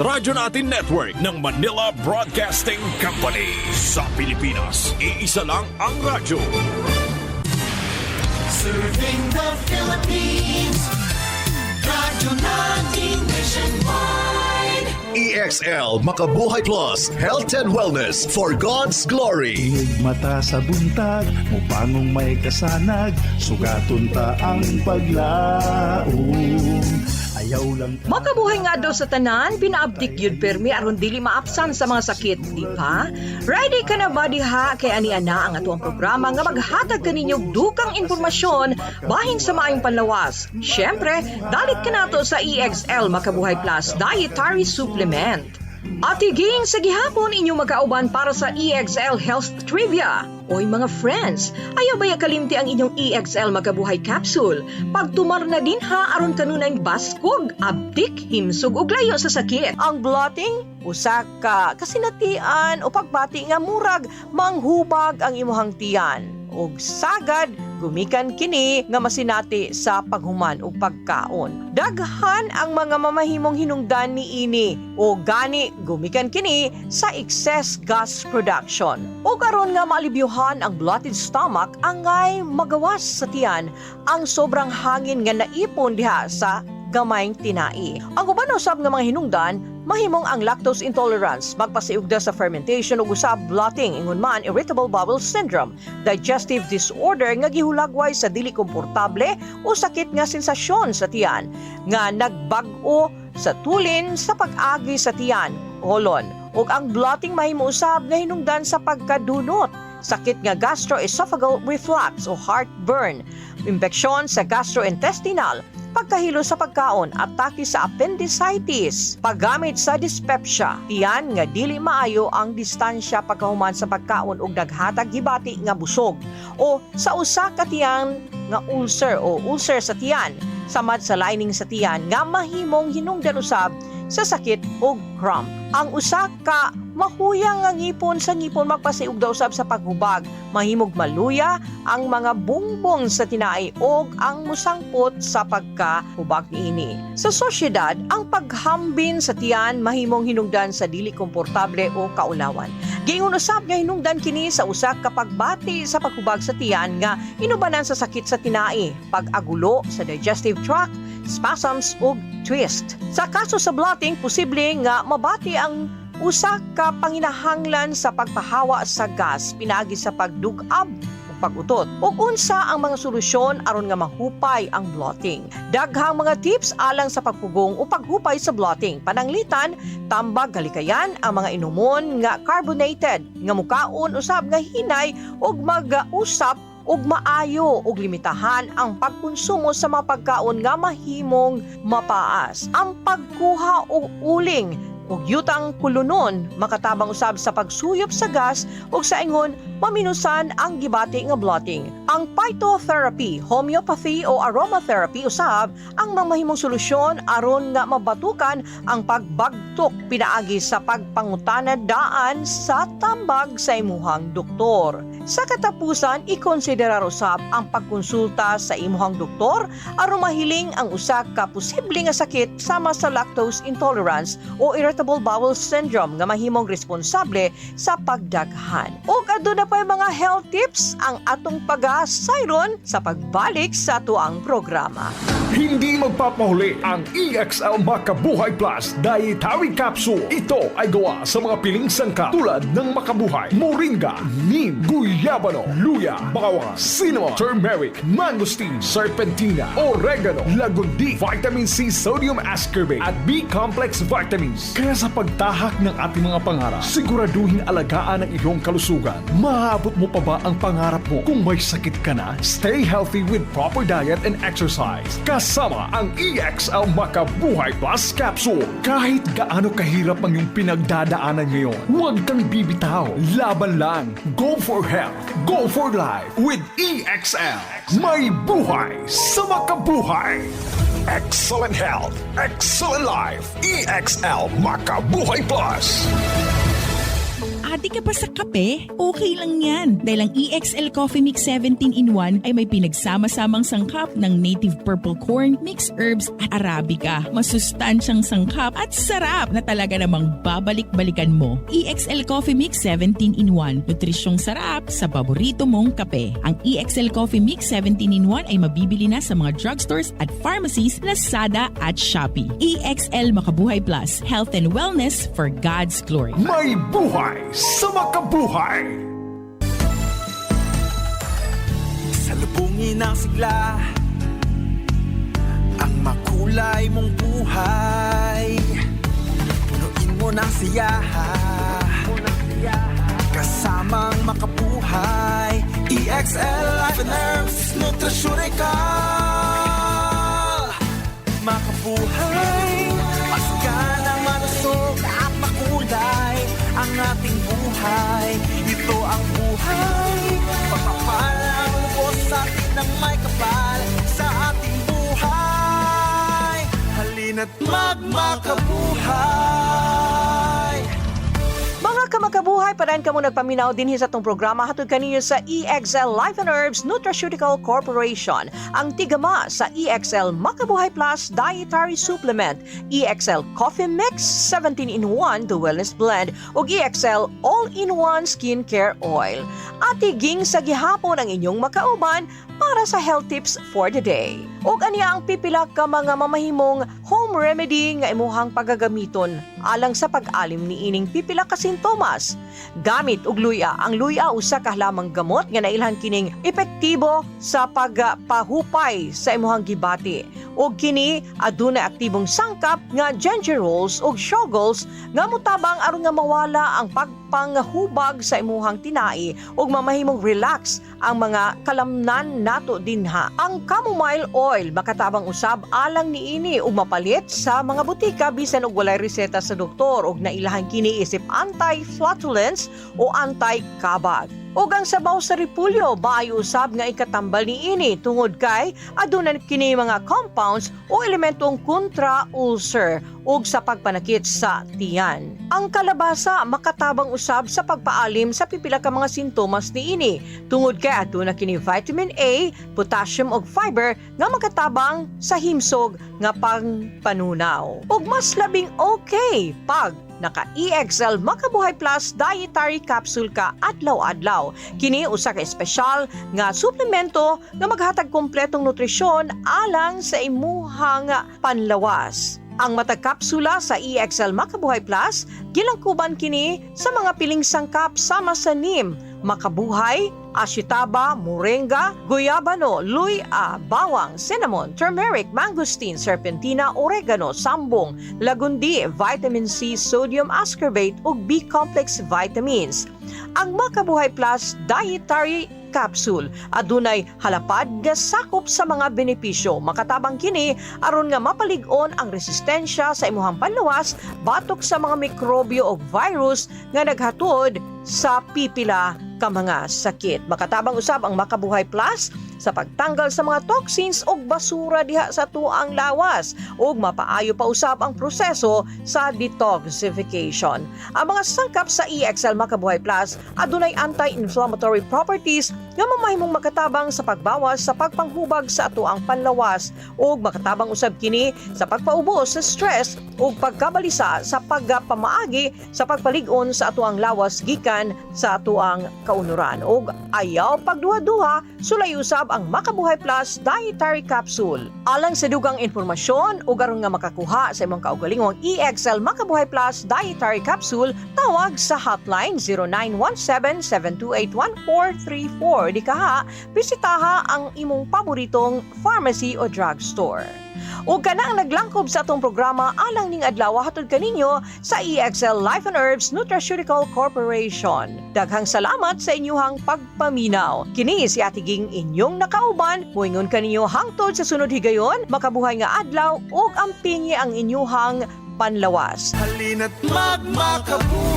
Radyo Natin Network ng Manila Broadcasting Company. Sa Pilipinas, iisa lang ang radyo. Serving the Philippines. Radyo Natin Nationwide. EXL Makabuhay Plus, Health and Wellness for God's Glory. Tinig mata sa buntag, mupangong may kasanag, sugaton ta ang paglaom. Ayaw lang ta. Makabuhay nga daw sa tanan, pinaabdik yun permi aron dili maapsan sa mga sakit, di ba? Ready ka na ba diha kay ani ana ang atuang programa nga maghatag kaninyong dukang impormasyon bahin sa maayong panlawas. Syempre, dalit ka nato sa EXL Makabuhay Plus Dietary Supplement. At higing sa gihapon inyong magkauban para sa EXL Health Trivia. Oy mga friends, ayaw ba kalimti ang inyong EXL Makabuhay Capsule? Pagtumar na din ha aron kanunay baskog, abdik, himsog ug layo sa sakit. Ang blotting, usa ka kasinatian o pagbati nga murag manghubag ang imuhang tiyan. Og sagad gumikan kini nga masinati sa paghuman ug pagkaon. Daghan ang mga mamahimong hinungdan ni ini o gani gumikan kini sa excess gas production. O karon nga maalibyuhan ang bloated stomach angay magawas sa tiyan ang sobrang hangin nga naipon diha sa gamayng tinai. Ang uban usab nga mga hinungdan mahimong ang lactose intolerance, magpasiugda sa fermentation ug usab bloating, ingon man irritable bowel syndrome, digestive disorder nga gihulagway sa dili komportable o sakit nga sensasyon sa tiyan, nga nagbag-o sa tulin sa pag-agi sa tiyan, kolon, ug ang bloating mahimo usab nga hinungdan sa pagkadunot, sakit nga gastroesophageal reflux o heartburn, impeksyon sa gastrointestinal, pagkahilo sa pagkaon, atake sa appendicitis, paggamit sa dyspepsia, tiyan nga dili maayo ang distansya pagkahuman sa pagkaon ug naghatag gibati nga busog, o sa usa ka tiyan nga ulcer o ulcer sa tiyan, samad sa lining sa tiyan nga mahimong hinungdan usab sa sakit ug cramp. Ang usa ka mahuyang nga ngipon sa ngipon magpasiugda usab sa paghubag, mahimog maluya ang mga bungbong sa tinai ug ang musangpot sa pagkahubag niini. Sa sosyedad, ang paghambin sa tiyan mahimong hinungdan sa dili komportable o kaulawan. Giingon usab nga hinungdan kini sa usa ka pagbati sa paghubag sa tiyan nga inubanan sa sakit sa tinai, pag-agulo sa digestive tract, spasms ug twist. Sa kaso sa bloating, posible nga mabati ang usa ka panginahanglan sa pagpahawa sa gas pinaagi sa pagdugab o pag-utot. Ug unsa ang mga solusyon aron nga mahupay ang bloating? Daghang mga tips alang sa pagpugong o paghupay sa bloating. Pananglitan, tambag galikayan ang mga inumon nga carbonated nga mukaon usab nga hinay ug mag-usap ug maayo ug limitahan ang pagkonsumo sa mga pagkaon nga mahimong mapaas. Ang pagkuha og uling ug yutang kulunon makatabang usab sa pagsuyop sa gas ug sa ingon maminusan ang gibati nga bloating. Ang phytotherapy, homeopathy o aromatherapy usab ang mamahimong solusyon aron nga mabatukan ang pagbagtok pinaagi sa pagpangutana daan sa tambag sa imuhang doktor. Sa katapusan, ikonsiderar usab ang pagkonsulta sa imuhang doktor aron mahiling ang usa ka posible nga sakit sama sa lactose intolerance o irritable bowel syndrome nga mahimong responsable sa pagdaghan. Ug aduna pa mga health tips ang atong pag-asayron sa pagbalik sa tuang programa. Hindi magpapahuli ang EXL Makabuhay Plus Dietary Capsule. Ito ay gawa sa mga piling sangkap tulad ng makabuhay, moringa, neem, guyabano, luya, bawang, cinnamon, turmeric, mangosteen, serpentina, oregano, lagundi, vitamin C, sodium ascorbate at B-complex vitamins. Kaya sa pagtahak ng ating mga pangarap, siguraduhin alagaan ang iyong kalusugan. Maaabot mo pa ba ang pangarap mo? Kung may sakit ka na, stay healthy with proper diet and exercise. Kasama ang EXL Makabuhay Plus Capsule. Kahit gaano kahirap ang iyong pinagdadaanan ngayon, huwag kang bibitaw. Laban lang. Go for health. Go for life with EXL. May buhay sa makabuhay. Excellent health. Excellent life. EXL Makabuhay Plus. Adik ka pa sa kape? Okay lang yan. Dahil ang EXL Coffee Mix 17-in-1 ay may pinagsama-samang sangkap ng native purple corn, mixed herbs at Arabica. Masustansyang sangkap at sarap na talaga namang babalik-balikan mo. EXL Coffee Mix 17-in-1. Nutrisyong sarap sa paborito mong kape. Ang EXL Coffee Mix 17-in-1 ay mabibili na sa mga drugstores at pharmacies, Lazada at Shopee. EXL Makabuhay Plus. Health and wellness for God's glory. May buhay sa makabuhay. Salubungin ang sigla, ang makulay mong buhay. Punuin mo ng siyaha, kasamang makabuhay. EXL Life and Herbs Nutraceutical. Makabuhay, masigana, malusog at makulay ang ating buhay. Ito ang buhay, pagpapalang lubos sa atin ng may kapal sa ating buhay. Halina't magmakabuhay. Mga kamakabuhay, parayan ka mo nagpaminaw din sa itong programa hatod kaninyo sa EXL Life and Herbs Nutraceutical Corporation. Ang tigama sa EXL Makabuhay Plus Dietary Supplement, EXL Coffee Mix 17-in-1 The Wellness Blend ug EXL All-in-One Skincare Oil. Atiging sa gihapon ang inyong makauban para sa health tips for the day. Ug aniya ang pipila ka mga mamahimong home remedy nga imuhang pagagamiton alang sa pag-alim ni ining pipila ka sintomas. Gamit og luya. Ang luya usa ka lamang gamot nga nailhan kining epektibo sa pagpahupay sa imuhang gibati. Ug kini aduna aktibong sangkap nga gingerols ug shogols nga mutabang aron nga mawala ang pagpanghubag sa imuhang tinai ug mamahimong relax ang mga kalamnan nato dinha. Ang chamomile oil makatabang usab alang niini ug mapalit sa mga butika bisan og walay reseta sa doktor ug nailahan kini isip anti-flatulence o anti-kabag. Ug ang sabaw sa repulyo maayo usab nga ikatambal niini tungod kay aduna kini mga compounds o elementong kontra-ulcer ug sa pagpanakit sa tiyan. Ang kalabasa makatabang usab sa pagpaalim sa pipila ka mga sintomas niini tungod kay aduna kini vitamin A, potassium ug fiber nga makatabang sa himsog nga pangpanunaw. Ug mas labing okay pag naka-EXL Makabuhay Plus Dietary Capsule ka adlaw-adlaw. Kini usa ka espesyal nga suplemento nga maghatag kompletong nutrisyon alang sa imuhang panlawas. Ang matag kapsula sa EXL Makabuhay Plus gilangkuban kini sa mga piling sangkap sama sa neem, makabuhay, ashitaba, moringa, guyabano, luya, bawang, cinnamon, turmeric, mangosteen, serpentina, oregano, sambong, lagundi, vitamin C, sodium ascorbate ug B-complex vitamins. Ang Makabuhay Plus Dietary Capsule adunay halapad nga sakop sa mga benepisyo. Makatabang kini aron nga mapalig-on ang resistensya sa imuhang panluwas batok sa mga mikrobyo o virus nga naghatod sa pipila ka mga sakit. Makatabang usab ang Makabuhay Plus sa pagtanggal sa mga toxins o basura diha sa tuang lawas ug mapaayo pa usab ang proseso sa detoxification. Ang mga sangkap sa EXL Makabuhay Plus adunay anti-inflammatory properties nga mamahimong makatabang sa pagbawas sa pagpanghubag sa atuang panlawas ug makatabang usab kini sa pagpaubos sa stress ug pagkabalisa sa pagpamaagi sa pagpalig-on sa atuang lawas gikan sa atuang kaunuran ug ayaw pagduha-duha sulay usab ang Makabuhay Plus Dietary Capsule. Alang sa dugang informasyon ug aron nga makakuha sa imong kaugalingong EXL Makabuhay Plus Dietary Capsule, tawag sa hotline 0917-728-1434. Di kaha, bisitaha ang imong paboritong pharmacy o drugstore. Ug kanang naglangkob sa atong programa alang ning adlaw hatod kaninyo sa EXL Life and Herbs Nutraceutical Corporation. Daghang salamat sa inyong pagpaminaw. Kini si Atiging inyong nakauban, muingon kaninyo hangtod sa sunod higayon, makabuhay nga adlaw ug ampingi ang inyong panlawas. Halina't magmakabuhay.